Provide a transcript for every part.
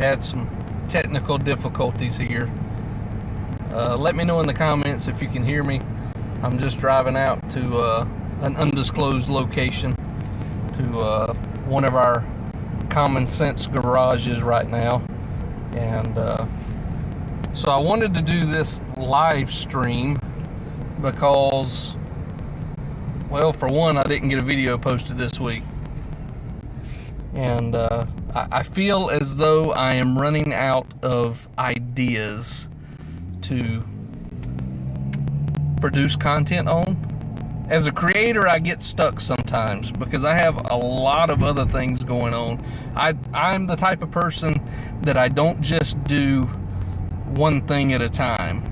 Had some technical difficulties here. Let me know in the comments if you can hear me. I'm just driving out to an undisclosed location, to one of our Common Sense garages right now. And so I wanted to do this live stream because, well, for one, I didn't get a video posted this week. And I feel as though I am running out of ideas to produce content on. As a creator, I get stuck sometimes because I have a lot of other things going on. I'm the type of person that I don't just do one thing at a time.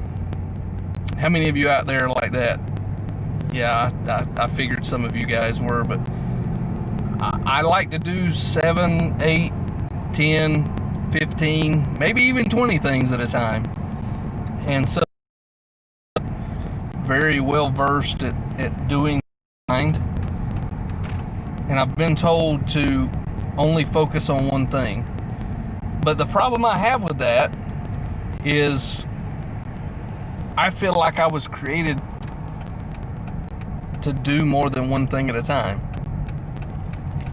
How many of you out there are like that? Yeah, I figured some of you guys were, but I like to do 7, 8, 10, 15, maybe even 20 things at a time. And so, very well versed at doing mind. And I've been told to only focus on one thing. But the problem I have with that is I feel like I was created to do more than one thing at a time.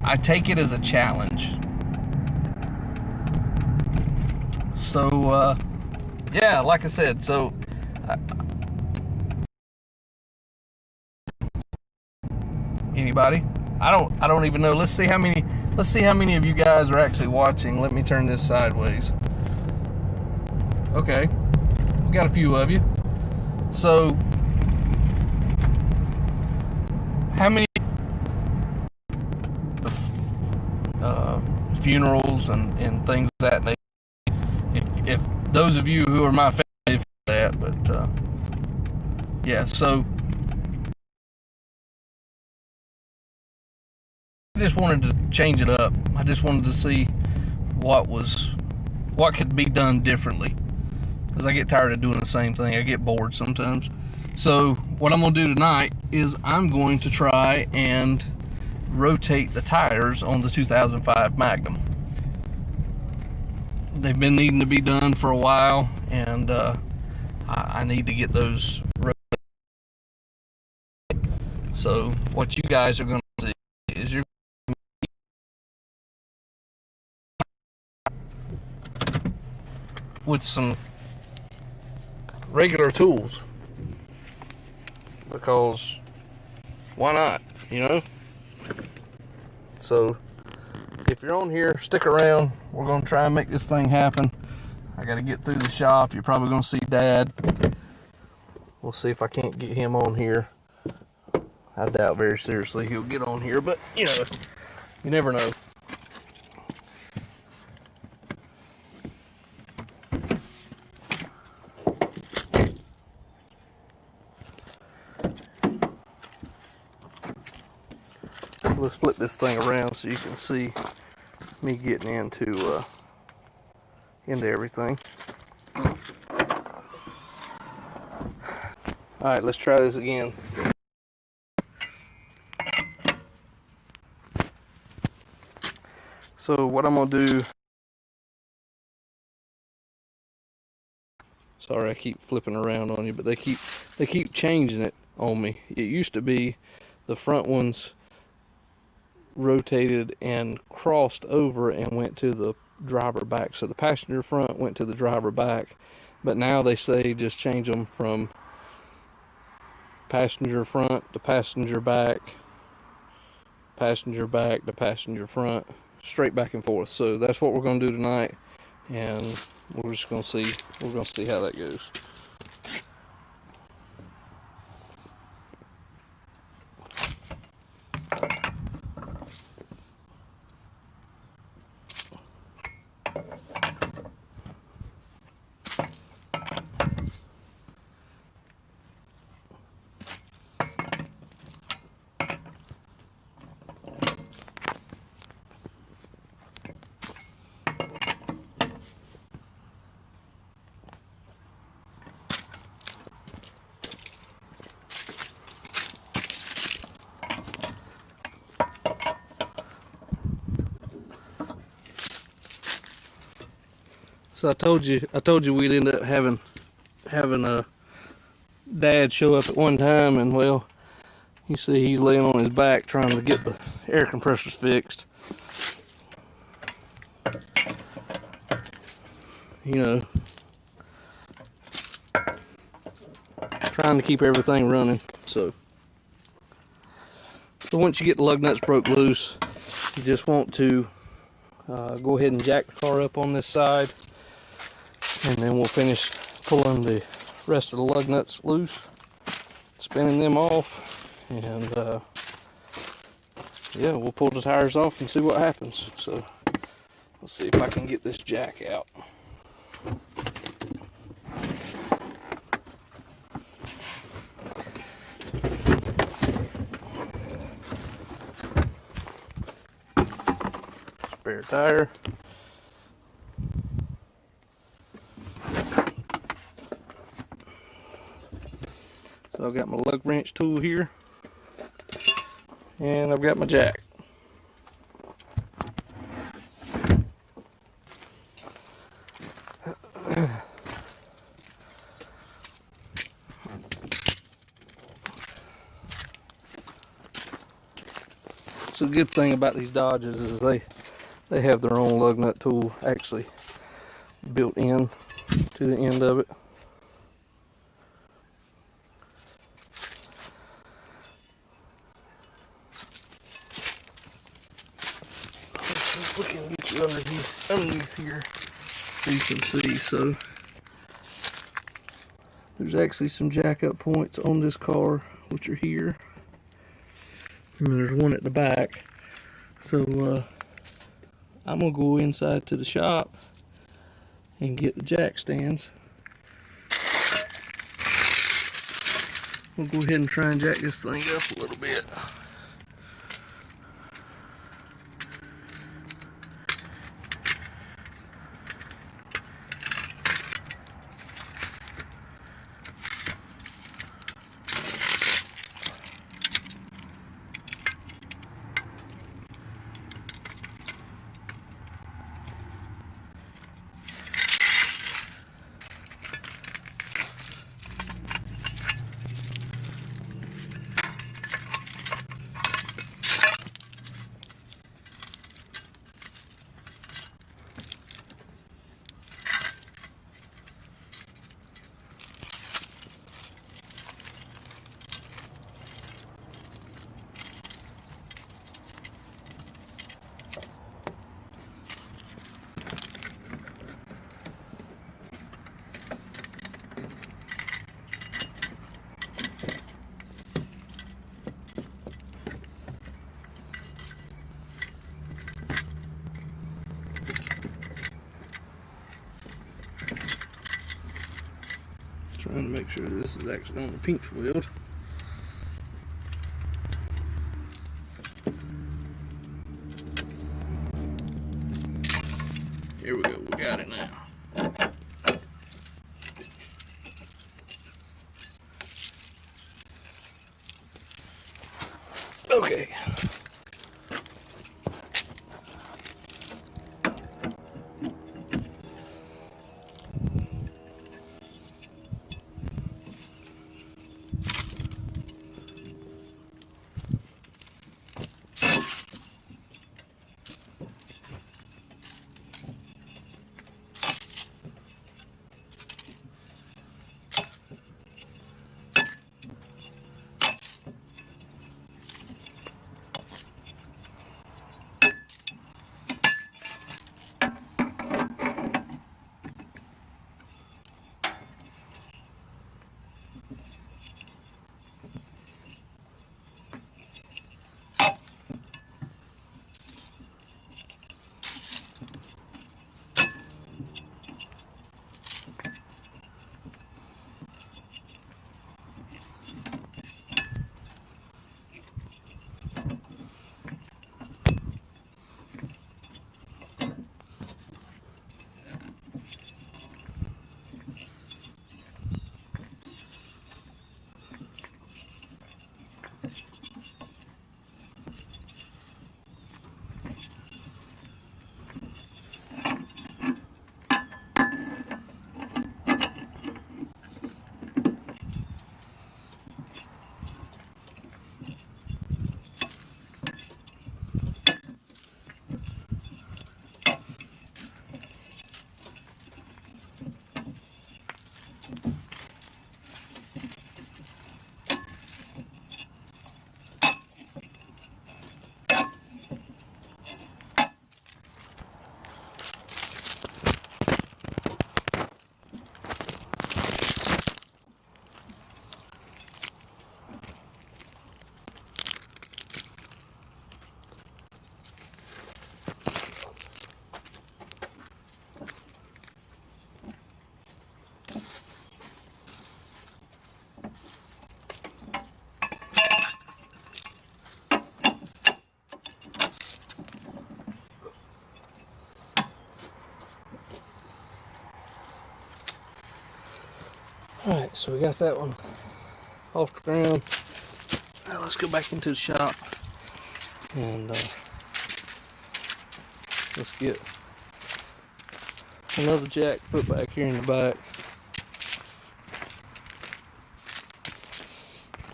I take it as a challenge. So, yeah, like I said, so anybody? I don't even know. Let's see how many of you guys are actually watching. Let me turn this sideways. Okay. We got a few of you. So, how many funerals and things of that nature? If those of you who are my family feel that, but yeah, so I just wanted to change it up. I just wanted to see what could be done differently, because I get tired of doing the same thing. I get bored sometimes. So what I'm gonna do tonight is I'm going to try and rotate the tires on the 2005 Magnum. They've been needing to be done for a while, and I need to get those rotated. So what you guys are going to see is you're with some regular tools, because why not, you know? So if you're on here, stick around. We're going to try and make this thing happen. I got to get through the shop. You're probably going to see Dad. We'll see if I can't get him on here. I doubt very seriously he'll get on here, but you know, you never know. Let's flip this thing around so you can see me getting into everything. All right, let's try this again. So what I'm gonna do, sorry I keep flipping around on you, but they keep changing it on me. It used to be the front ones rotated and crossed over and went to the driver back, so the passenger front went to the driver back, but now they say just change them from passenger front to passenger back to passenger front, straight back and forth. So that's what we're going to do tonight, and we're just going to see how that goes. So I told you we'd end up having a dad show up at one time, and well, you see he's laying on his back trying to get the air compressors fixed. You know, trying to keep everything running. So once you get the lug nuts broke loose, you just want to go ahead and jack the car up on this side, and then we'll finish pulling the rest of the lug nuts loose, spinning them off, and yeah, we'll pull the tires off and see what happens. So let's see if I can get this jack out. Spare tire. So I've got my lug wrench tool here, and I've got my jack. So the good thing about these Dodges is they have their own lug nut tool actually built in to the end of it. Let's see if we can get you underneath here so you can see. So there's actually some jack up points on this car, which are here. And there's one at the back. So I'm gonna go inside to the shop and get the jack stands. We'll go ahead and try and jack this thing up a little bit. Trying to make sure this is actually on the pinch weld. Here we go, we got it now. Okay. Alright, so we got that one off the ground. Now let's go back into the shop and let's get another jack put back here in the back.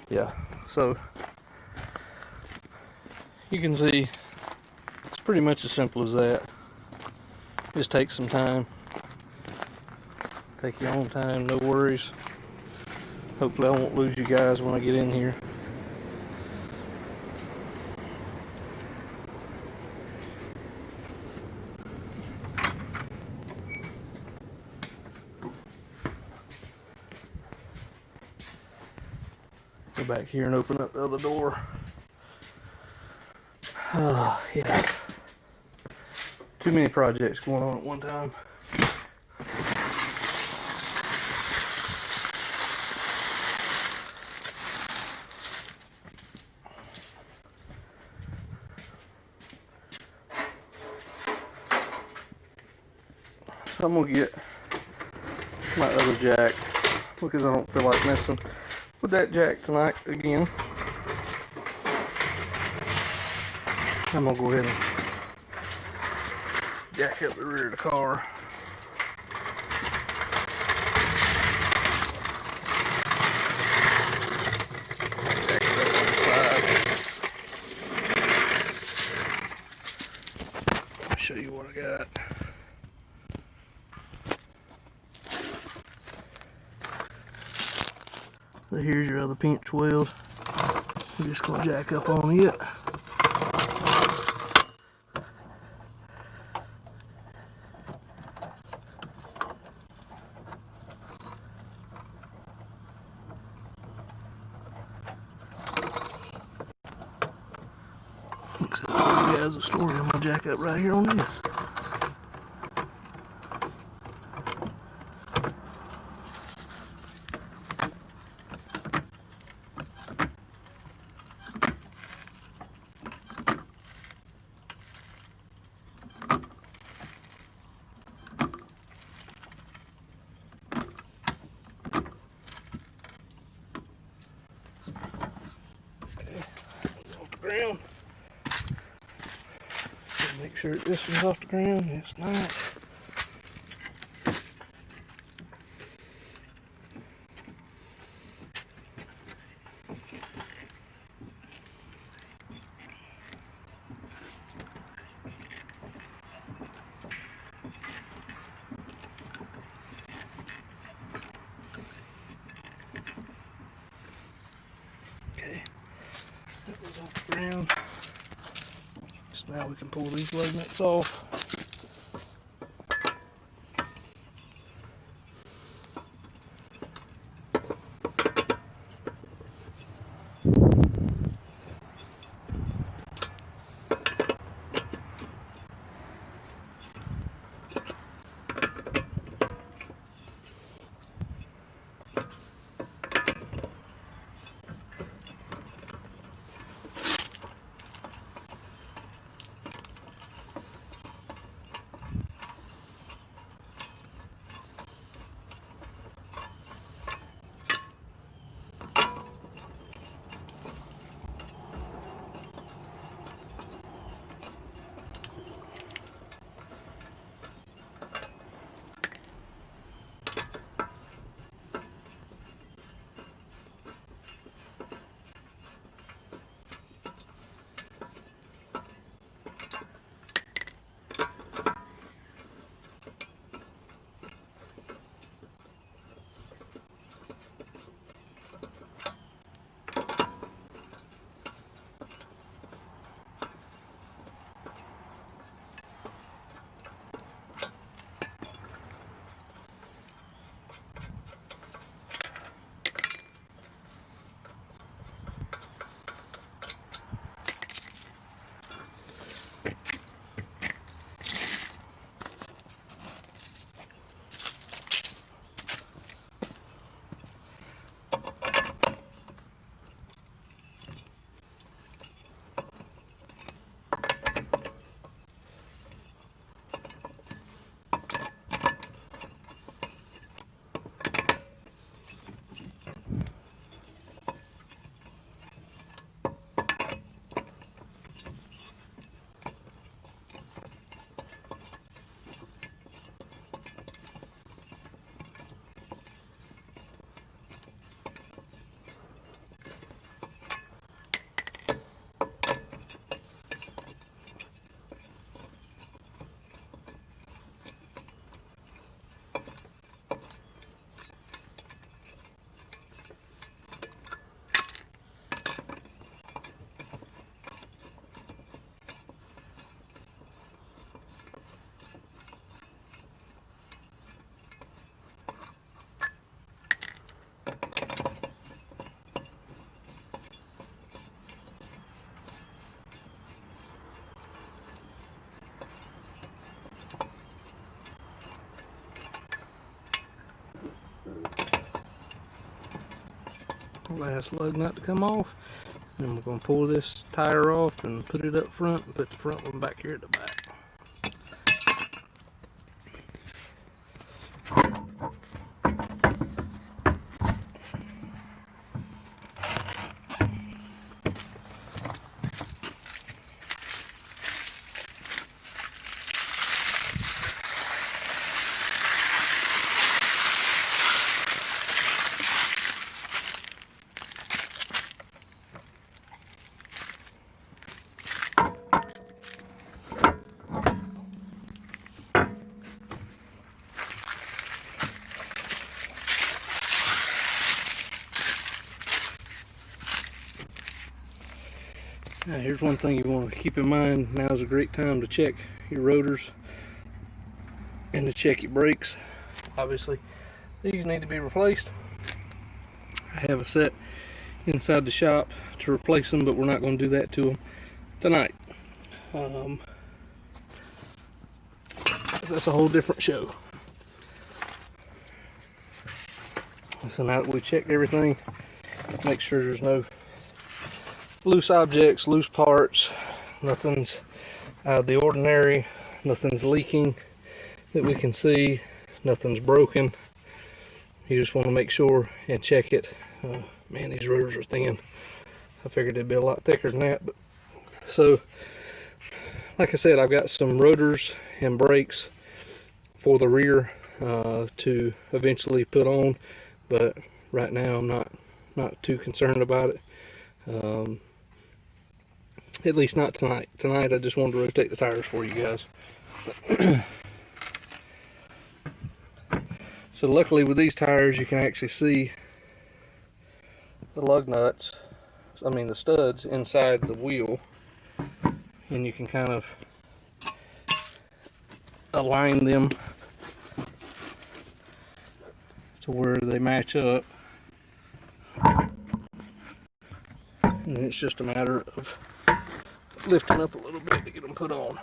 Yeah, so you can see it's pretty much as simple as that. Just take some time. Take your own time, no worries. Hopefully I won't lose you guys when I get in here. Go back here and open up the other door. Oh, yeah. Too many projects going on at one time. So I'm gonna get my other jack because I don't feel like messing with that jack tonight again. I'm gonna go ahead and jack up the rear of the car. Jack it up on the side. I'll show you what I got. So here's your other pinch weld. I'm just gonna jack up on it. Looks like you guys a story. I'm gonna jack up right here on this. Ground. Make sure this one's off the ground. It's not. Okay, that was off the ground. So now we can pull these load nuts off. last lug nut to come off. And we're going to pull this tire off and put it up front and put the front one back here at the back. Now here's one thing you want to keep in mind. Now is a great time to check your rotors and to check your brakes. Obviously these need to be replaced. I have a set inside the shop to replace them, but we're not going to do that to them tonight. That's a whole different show. So now that we checked everything, make sure there's no loose objects, loose parts, nothing's out of the ordinary, nothing's leaking that we can see, nothing's broken. You just want to make sure and check it. Man, these rotors are thin. I figured they'd be a lot thicker than that. But so, like I said, I've got some rotors and brakes for the rear to eventually put on, but right now I'm not too concerned about it. At least not tonight. Tonight I just wanted to rotate the tires for you guys. So luckily with these tires you can actually see the lug nuts, the studs inside the wheel, and you can kind of align them to where they match up. And it's just a matter of lifting up a little bit to get them put on.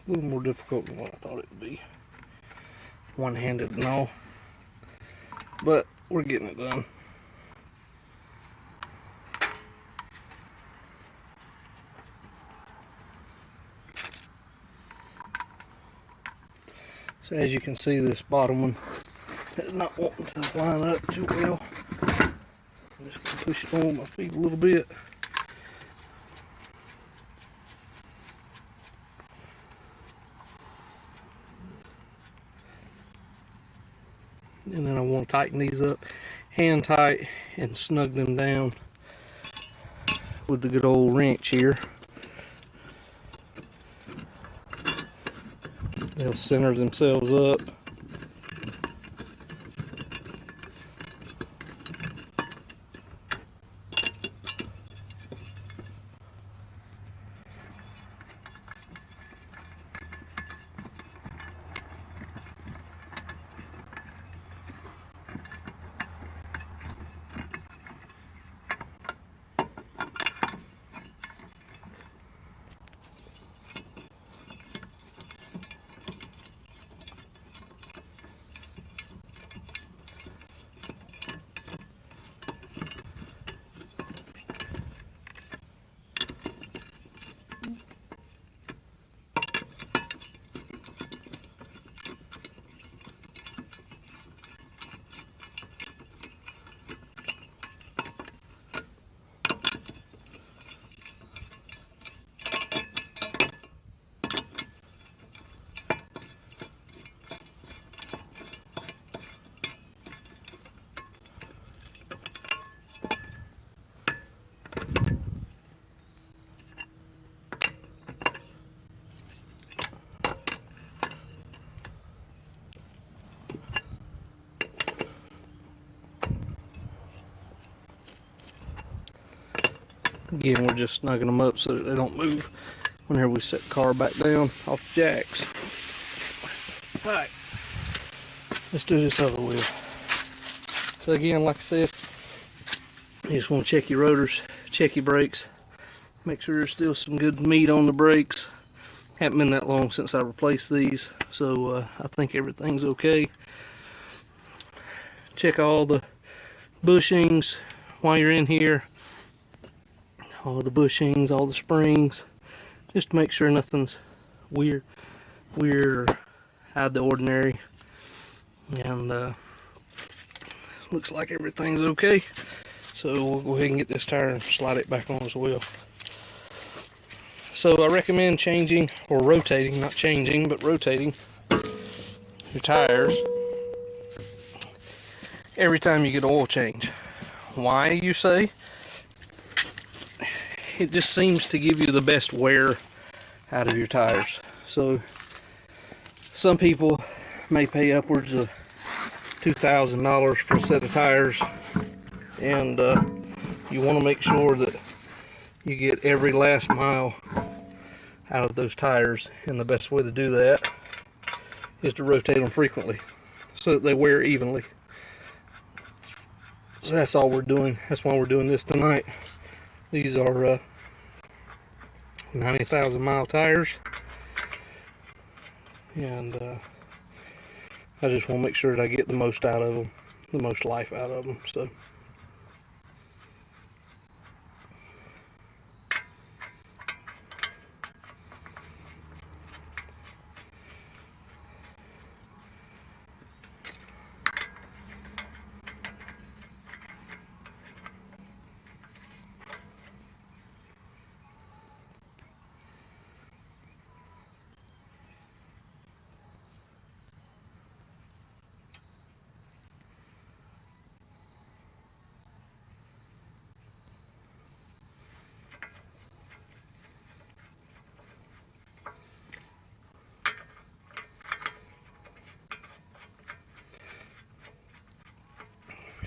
A little more difficult than what I thought it would be, one-handed and all, but we're getting it done. So as you can see, this bottom one is not wanting to line up too well. I'm just going to push it on with my feet a little bit. And then I want to tighten these up hand tight and snug them down with the good old wrench here. They'll center themselves up. Again, we're just snugging them up so that they don't move whenever we set the car back down off the jacks. Alright, let's do this other wheel. So again, like I said, you just want to check your rotors, check your brakes, make sure there's still some good meat on the brakes. Haven't been that long since I replaced these, so I think everything's okay. Check all the bushings while you're in here, all the bushings, all the springs, just to make sure nothing's weird or out of the ordinary. And looks like everything's okay, so we'll go ahead and get this tire and slide it back on as well. So I recommend changing, or rotating, not changing, but rotating your tires every time you get an oil change. Why, you say? It just seems to give you the best wear out of your tires. So some people may pay upwards of $2,000 for a set of tires, and you want to make sure that you get every last mile out of those tires, and the best way to do that is to rotate them frequently so that they wear evenly. So that's all we're doing. That's why we're doing this tonight. These are 90,000 mile tires, and I just want to make sure that I get the most out of them, the most life out of them. So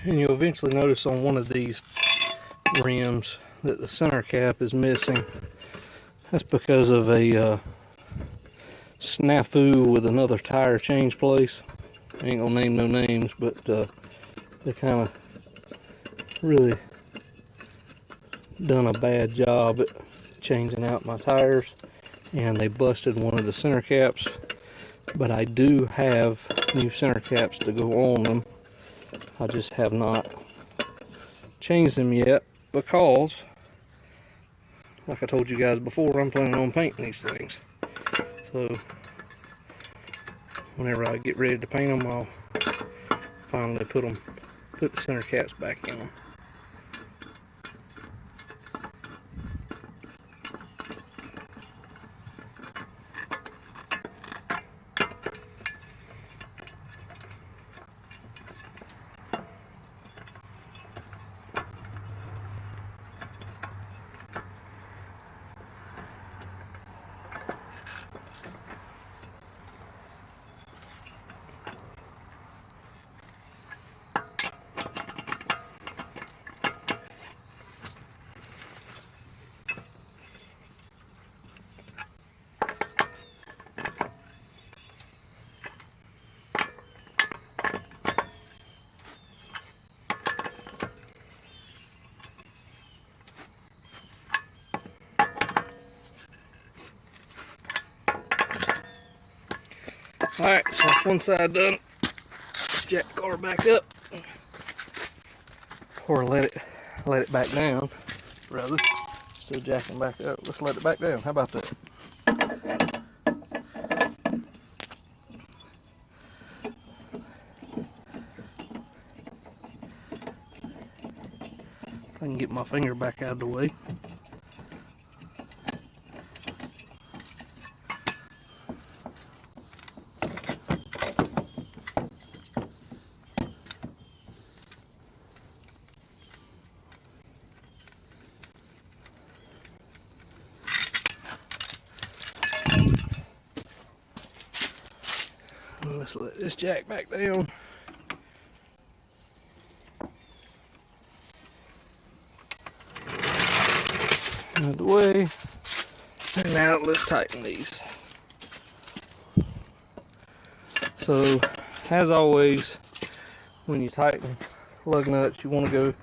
and you'll eventually notice on one of these rims that the center cap is missing. That's because of a snafu with another tire change place. I ain't gonna name no names, but they kind of really done a bad job at changing out my tires, and they busted one of the center caps. But I do have new center caps to go on them. I just have not changed them yet because, like I told you guys before, I'm planning on painting these things. So whenever I get ready to paint them, I'll finally put the center caps back in them. Alright, so that's one side done. Let's jack the car back up. Or let it back down, rather. Still jacking back up. Let's let it back down. How about that? If I can get my finger back out of the way. Let's let this jack back down. of the way. And now let's tighten these. So, as always, when you tighten lug nuts, you want to go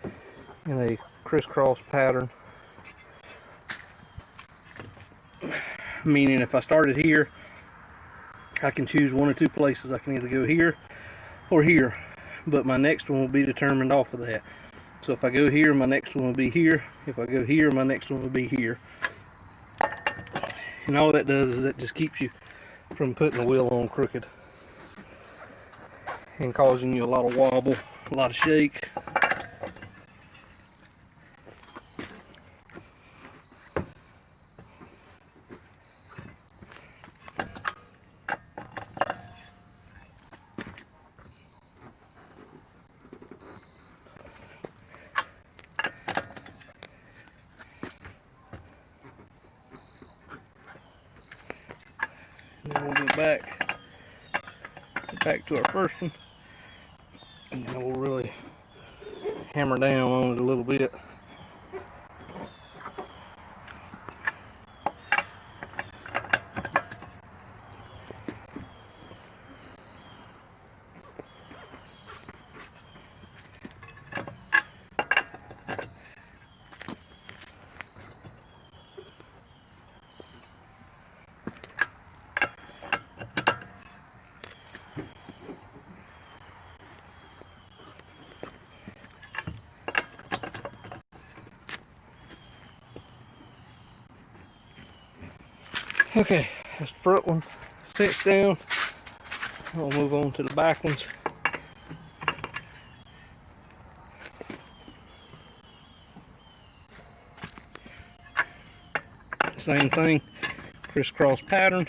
in a crisscross pattern. Meaning if I started here, I can choose one or two places. I can either go here or here, but my next one will be determined off of that. So if I go here, my next one will be here. If I go here, my next one will be here. And all that does is that just keeps you from putting the wheel on crooked and causing you a lot of wobble, a lot of shake. And then we'll go back to our first one, and then we'll really hammer down on it a little bit. Okay, that's the front one sits down. I'll move on to the back ones. Same thing, crisscross pattern.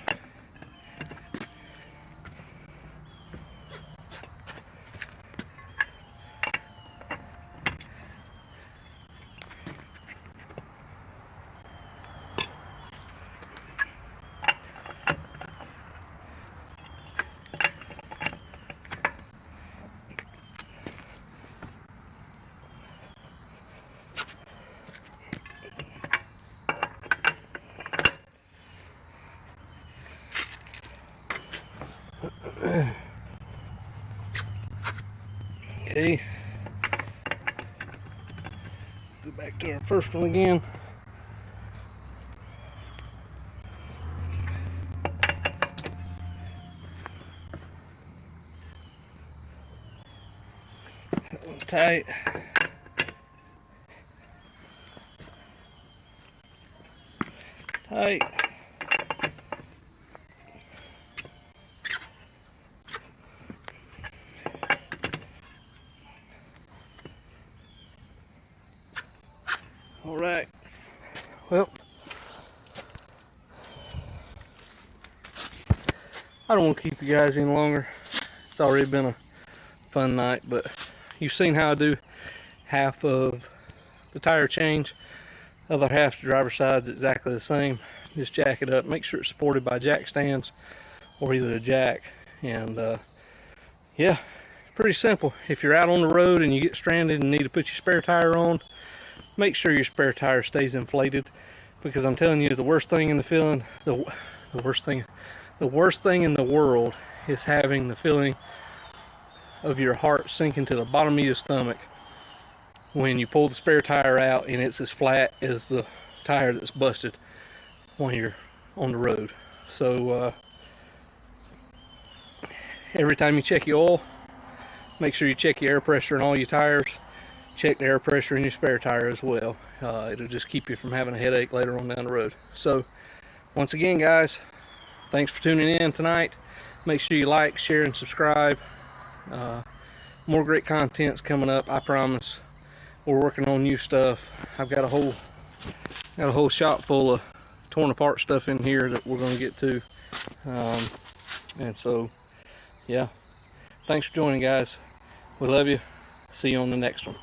Okay, go back to our first one again. That one's tight. Tight. All right, well, I don't want to keep you guys any longer. It's already been a fun night, but you've seen how I do half of the tire change. Other half, the driver's side's exactly the same. Just jack it up, make sure it's supported by jack stands or either a jack. And yeah, pretty simple. If you're out on the road and you get stranded and need to put your spare tire on, make sure your spare tire stays inflated, because I'm telling you, the worst thing in the feeling, the worst thing in the world is having the feeling of your heart sinking to the bottom of your stomach when you pull the spare tire out and it's as flat as the tire that's busted when you're on the road. So every time you check your oil, make sure you check your air pressure in all your tires. Check the air pressure in your spare tire as well. It'll just keep you from having a headache later on down the road. So once again, guys, thanks for tuning in tonight. Make sure you like, share, and subscribe. More great content's coming up, I promise. We're working on new stuff. I've got a whole shop full of torn apart stuff in here that we're going to get to. And so yeah, thanks for joining, guys. We love you. See you on the next one.